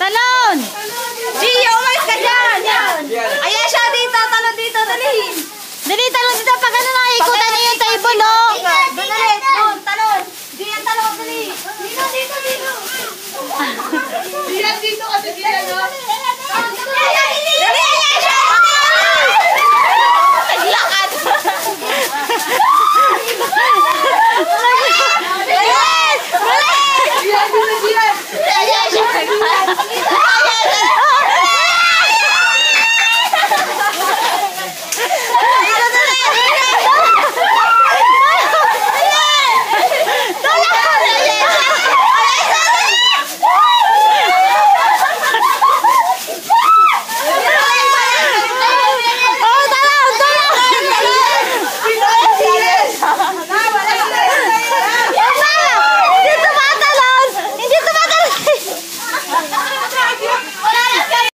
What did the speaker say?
Talon! Gio, umalis ka dyan! Ayan siya dito, talon dito, dali! Dali, talon dito, pag ano nakikutan niyo yung table, oh! Doon ulit, doon, talon! Diyan, talon, dali! Dito, dito, dito! Diyan, dito, kasi diyan, oh! Dali, ayan siya! Naglakad! Bilis! Bilis! Diyan, dito, diyan! Ayan siya!